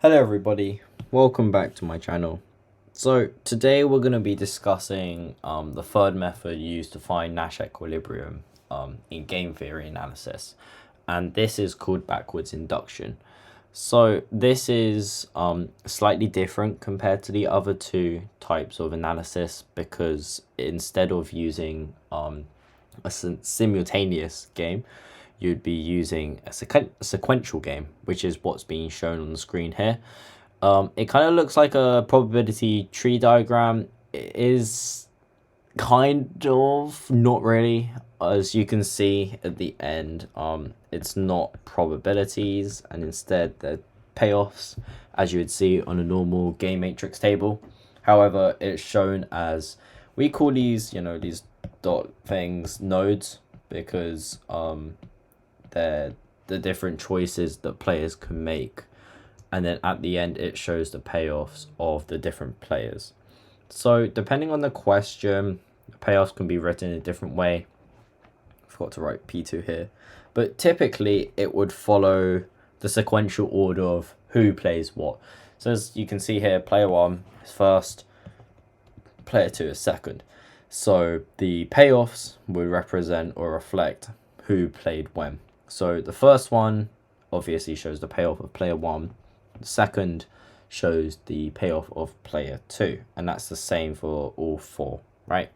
Hello everybody, welcome back to my channel. So today we're going to be discussing the third method used to find Nash equilibrium in game theory analysis, and this is called backwards induction. So this is slightly different compared to the other two types of analysis because instead of using a simultaneous game, you'd be using a sequential game, which is what's being shown on the screen here. It kind of looks like a probability tree diagram. It is kind of not really. As you can see at the end, it's not probabilities, and instead they're payoffs, as you would see on a normal game matrix table. However, it's shown as, we call these, these dot things nodes, because they're the different choices that players can make, and then at the end it shows the payoffs of the different players. So depending on the question, the payoffs can be written in a different way. I forgot to write P2 here, but typically it would follow the sequential order of who plays what. So as you can see here, player 1 is first, player 2 is second. So the payoffs would represent or reflect who played when. So the first one obviously shows the payoff of player 1. The second shows the payoff of player 2. And that's the same for all four, right?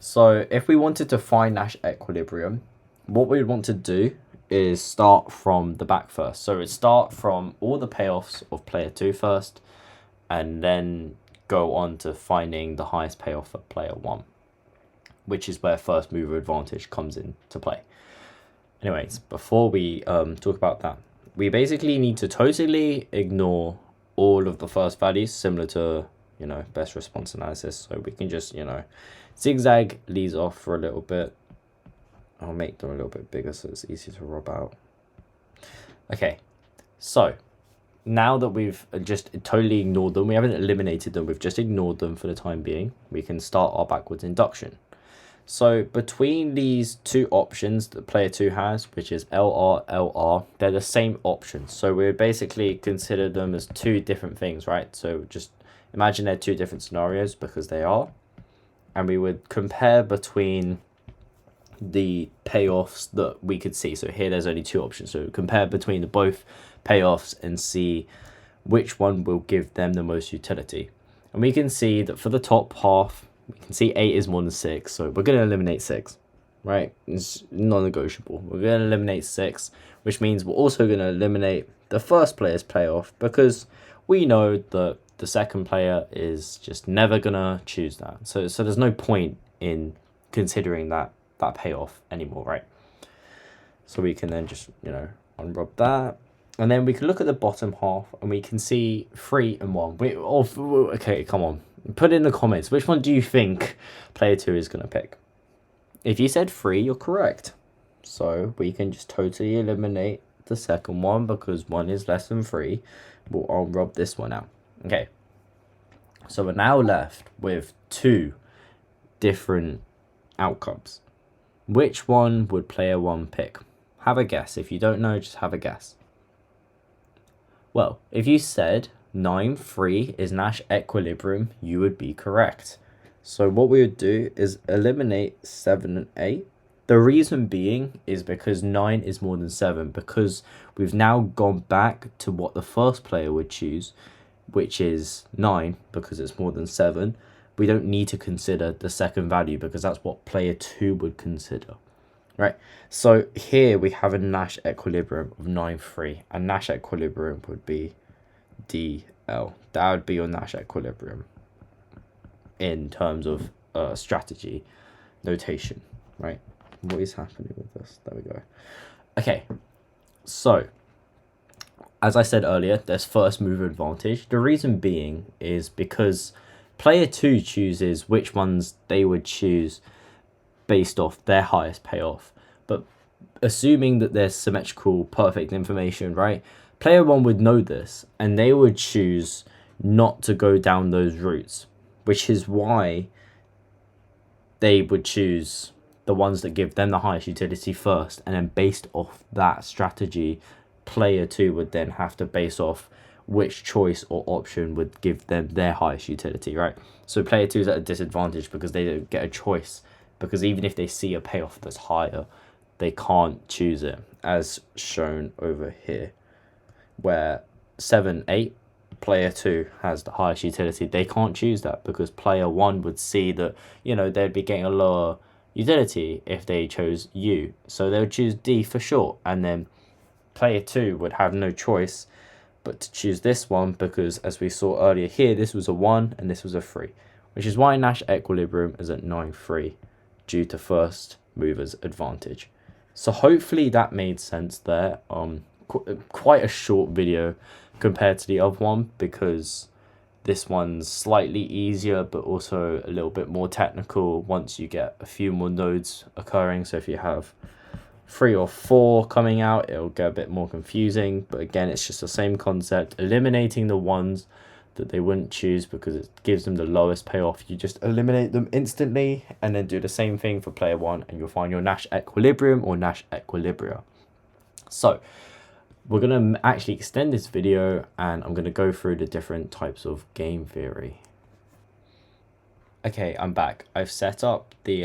So if we wanted to find Nash equilibrium, what we'd want to do is start from the back first. So we'd start from all the payoffs of player 2 first, and then go on to finding the highest payoff for player 1, which is where first mover advantage comes into play. Anyways, before we talk about that, we basically need to totally ignore all of the first values, similar to, best response analysis. So we can just, zigzag these off for a little bit. I'll make them a little bit bigger so it's easier to rub out. Okay, so now that we've just totally ignored them, we haven't eliminated them, we've just ignored them for the time being, we can start our backwards induction. So between these two options that player 2 has, which is LR, LR, they're the same options. So we basically consider them as two different things, right? So just imagine they're two different scenarios, because they are. And we would compare between the payoffs that we could see. So here there's only two options. So compare between the both payoffs and see which one will give them the most utility. And we can see that for the top half, we can see 8 is more than 6, so we're going to eliminate 6, right? It's non-negotiable. We're going to eliminate 6, which means we're also going to eliminate the first player's payoff, because we know that the second player is just never going to choose that. So there's no point in considering that payoff anymore, right? So we can then just, unrub that. And then we can look at the bottom half, and we can see 3 and 1. Okay, come on. Put in the comments, which one do you think player 2 is going to pick? If you said 3, you're correct. So we can just totally eliminate the second one, because 1 is less than 3. We'll unrub this one out. Okay. So we're now left with 2 different outcomes. Which one would player 1 pick? Have a guess. If you don't know, just have a guess. Well, if you said 9, 3 is Nash equilibrium, you would be correct. So what we would do is eliminate 7 and 8. The reason being is because 9 is more than 7, because we've now gone back to what the first player would choose, which is 9, because it's more than 7. We don't need to consider the second value, because that's what player 2 would consider. Right, so here we have a Nash equilibrium of 9, 3, and Nash equilibrium would be DL. That would be your Nash equilibrium in terms of strategy notation, right? What is happening with this? There we go. Okay, so as I said earlier, there's first mover advantage. The reason being is because player 2 chooses which ones they would choose based off their highest payoff. But assuming that there's symmetrical perfect information, right? Player 1 would know this, and they would choose not to go down those routes, which is why they would choose the ones that give them the highest utility first, and then based off that strategy, player 2 would then have to base off which choice or option would give them their highest utility, right? So player 2 is at a disadvantage because they don't get a choice, because even if they see a payoff that's higher, they can't choose it, as shown over here, where 7, 8, player 2 has the highest utility. They can't choose that because player 1 would see that, you know, they'd be getting a lower utility if they chose U, so they would choose D for short, and then player 2 would have no choice but to choose this one, because as we saw earlier here, this was a 1 and this was a 3, which is why Nash Equilibrium is at 9-3 due to first mover's advantage. So hopefully that made sense there. Quite a short video compared to the other one, because this one's slightly easier but also a little bit more technical once you get a few more nodes occurring. So if you have 3 or 4 coming out, it'll get a bit more confusing, but again, it's just the same concept, eliminating the ones that they wouldn't choose because it gives them the lowest payoff. You just eliminate them instantly and then do the same thing for player 1, and you'll find your Nash Equilibrium or Nash Equilibria. So we're going to actually extend this video, and I'm going to go through the different types of game theory. Okay, I'm back. I've set up the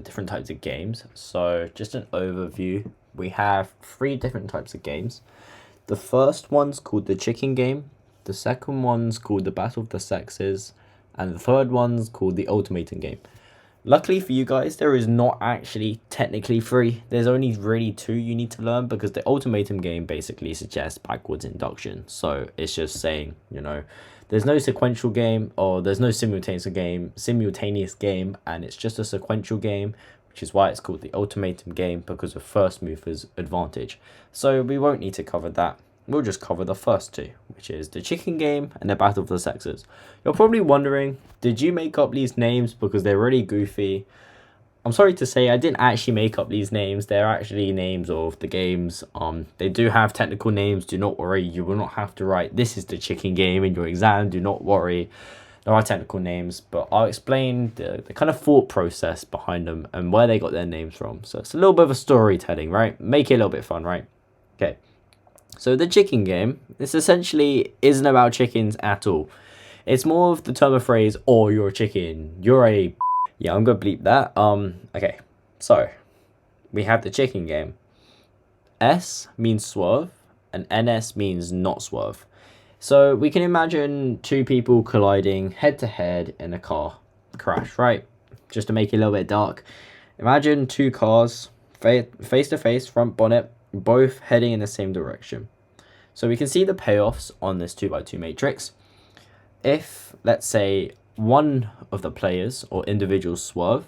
different types of games. So just an overview. We have 3 different types of games. The first one's called the chicken game. The second one's called the Battle of the Sexes. And the third one's called the ultimatum game. Luckily for you guys, there is not actually technically 3. There's only really 2 you need to learn, because the ultimatum game basically suggests backwards induction. So it's just saying, you know, there's no sequential game, or there's no simultaneous game, and it's just a sequential game, which is why it's called the ultimatum game, because of first mover's advantage. So we won't need to cover that. We'll just cover the first 2, which is the chicken game and the Battle of the Sexes. You're probably wondering, did you make up these names because they're really goofy? I'm sorry to say, I didn't actually make up these names. They're actually names of the games. They do have technical names. Do not worry. You will not have to write, this is the chicken game in your exam. Do not worry. There are technical names, but I'll explain the kind of thought process behind them and where they got their names from. So it's a little bit of a storytelling, right? Make it a little bit fun, right? Okay. So the chicken game, this essentially isn't about chickens at all. It's more of the term of phrase, oh, you're a chicken. You're a... Yeah, I'm going to bleep that. Okay, so we have the chicken game. S means swerve and NS means not swerve. So we can imagine 2 people colliding head to head in a car crash, right? Just to make it a little bit dark. Imagine 2 cars face to face, front bonnet, both heading in the same direction. So we can see the payoffs on this 2x2 matrix. If, let's say, one of the players or individuals swerve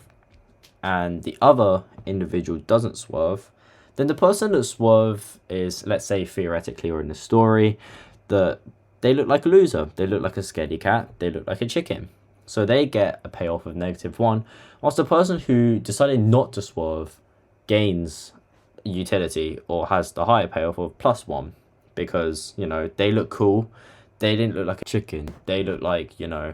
and the other individual doesn't swerve, then the person that swerve is, let's say theoretically or in the story, that they look like a loser. They look like a scaredy cat. They look like a chicken. So they get a payoff of -1, whilst the person who decided not to swerve gains utility or has the higher payoff of +1, because, you know, they look cool. They didn't look like a chicken. They look like, you know,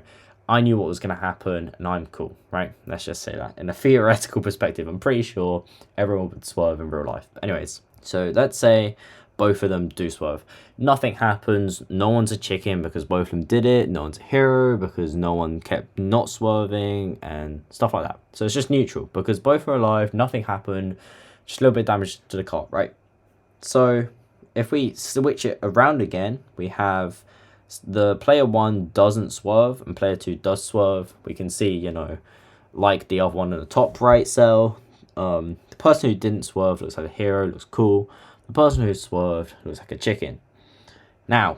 I knew what was going to happen and I'm cool, right? Let's just say that. In a theoretical perspective, I'm pretty sure everyone would swerve in real life. But anyways, so let's say both of them do swerve. Nothing happens. No one's a chicken because both of them did it. No one's a hero because no one kept not swerving and stuff like that. So it's just neutral because both are alive. Nothing happened. Just a little bit of damage to the car, right? So if we switch it around again, we have the player 1 doesn't swerve and player 2 does swerve. We can see, you know, like the other one in the top right cell, the person who didn't swerve looks like a hero, looks cool. The person who swerved looks like a chicken. Now,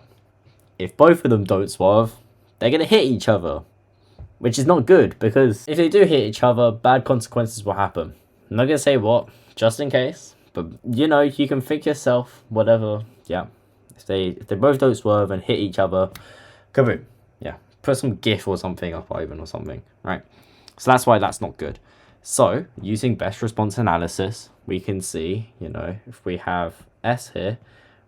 if both of them don't swerve, they're going to hit each other, which is not good, because if they do hit each other, bad consequences will happen. I'm not going to say what, just in case, but you know, you can think yourself, whatever, yeah. If they both don't swerve and hit each other, kaboom, yeah. Put some GIF or something up even or something, right? So that's why that's not good. So using best response analysis, we can see, you know, if we have S here,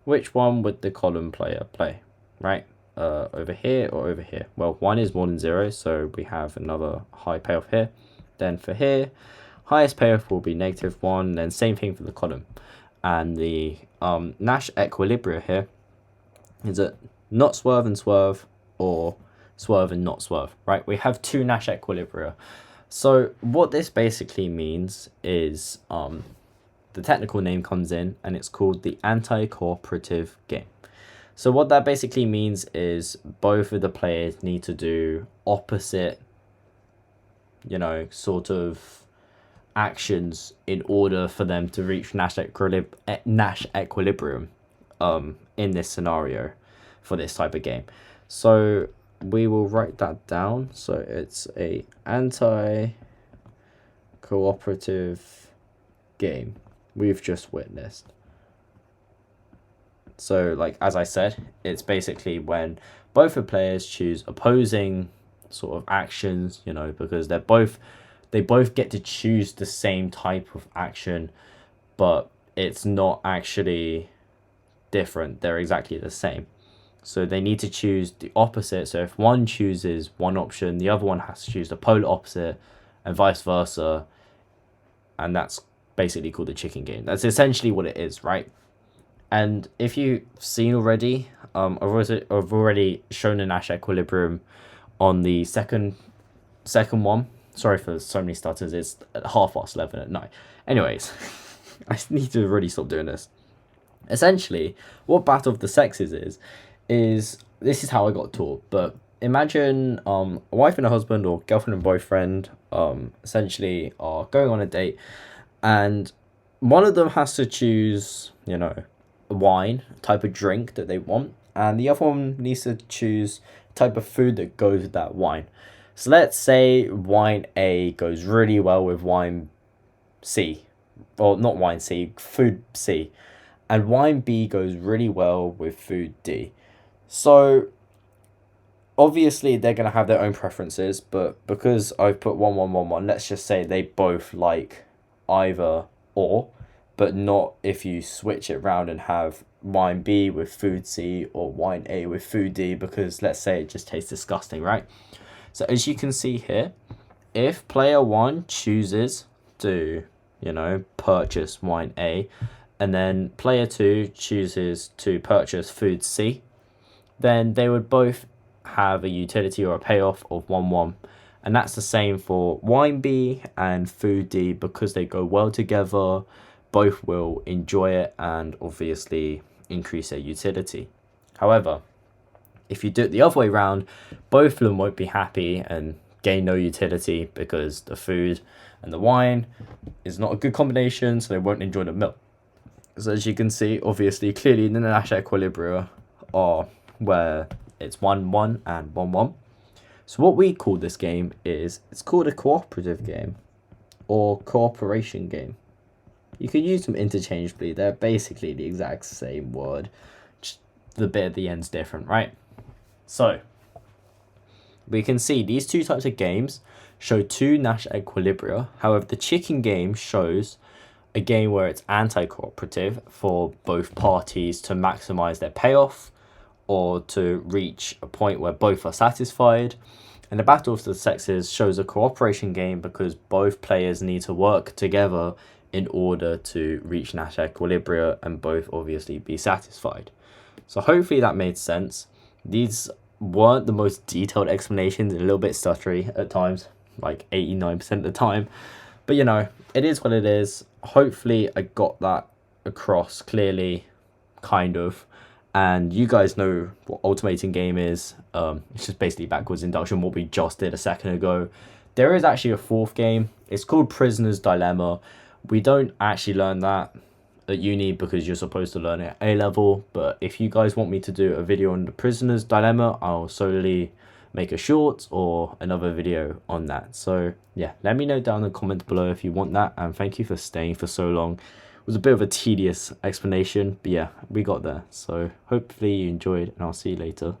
which one would the column player play, right? Over here or over here? Well, 1 is more than 0, so we have another high payoff here. Then for here, highest payoff will be -1, then same thing for the column. And the Nash Equilibrium here is at not swerve and swerve, or swerve and not swerve, right? We have two Nash equilibria. So what this basically means is the technical name comes in, and it's called the anti-cooperative game. So what that basically means is both of the players need to do opposite, sort of actions in order for them to reach Nash equilibrium in this scenario for this type of game. So we will write that down. So it's a anti-cooperative game we've just witnessed. So, like, as I said, it's basically when both the players choose opposing sort of actions, because they both get to choose the same type of action, but it's not actually different. They're exactly the same. So they need to choose the opposite. So if one chooses one option, the other one has to choose the polar opposite, and vice versa. And that's basically called the chicken game. That's essentially what it is, right? And if you've seen already, I've already shown the Nash equilibrium on the second one. Sorry for so many stutters. It's at 11:30 at night. Anyways, I need to really stop doing this. Essentially, what Battle of the Sexes is this is how I got taught. But imagine a wife and a husband, or girlfriend and boyfriend, essentially are going on a date, and one of them has to choose, wine, type of drink that they want, and the other one needs to choose type of food that goes with that wine. So let's say wine A goes really well with wine C, or not wine C, food C, and wine B goes really well with food D. So obviously they're going to have their own preferences, but because I've put 1 let's just say they both like either or, but not if you switch it around and have wine B with food C or wine A with food D, because let's say it just tastes disgusting, right? So as you can see here, if player 1 chooses to, purchase wine A, and then player 2 chooses to purchase food C, then they would both have a utility or a payoff of 1-1. And that's the same for wine B and food D, because they go well together. Both will enjoy it and obviously increase their utility. However, if you do it the other way around, both of them won't be happy and gain no utility, because the food and the wine is not a good combination, so they won't enjoy the meal. So as you can see, obviously, clearly the Nash equilibria are where it's 1-1 and 1-1. So what we call this game it's called a cooperative game or cooperation game. You can use them interchangeably. They're basically the exact same word. Just the bit at the end's different, right? So we can see these two types of games show two Nash equilibria. However, the chicken game shows a game where it's anti-cooperative for both parties to maximize their payoff or to reach a point where both are satisfied. And the Battle of the Sexes shows a cooperation game because both players need to work together in order to reach Nash equilibria and both obviously be satisfied. So hopefully that made sense. These weren't the most detailed explanations, a little bit stuttery at times, like 89% of the time. But it is what it is. Hopefully I got that across clearly, kind of. And you guys know what ultimating game is. It's just basically backwards induction, what we just did a second ago. There is actually a fourth game. It's called Prisoner's Dilemma. We don't actually learn that at uni because you're supposed to learn it at A-level. But if you guys want me to do a video on the Prisoner's Dilemma, I'll solely make a short or another video on that. So yeah, let me know down in the comments below if you want that. And thank you for staying for so long. It was a bit of a tedious explanation, but yeah, we got there. So hopefully you enjoyed, and I'll see you later.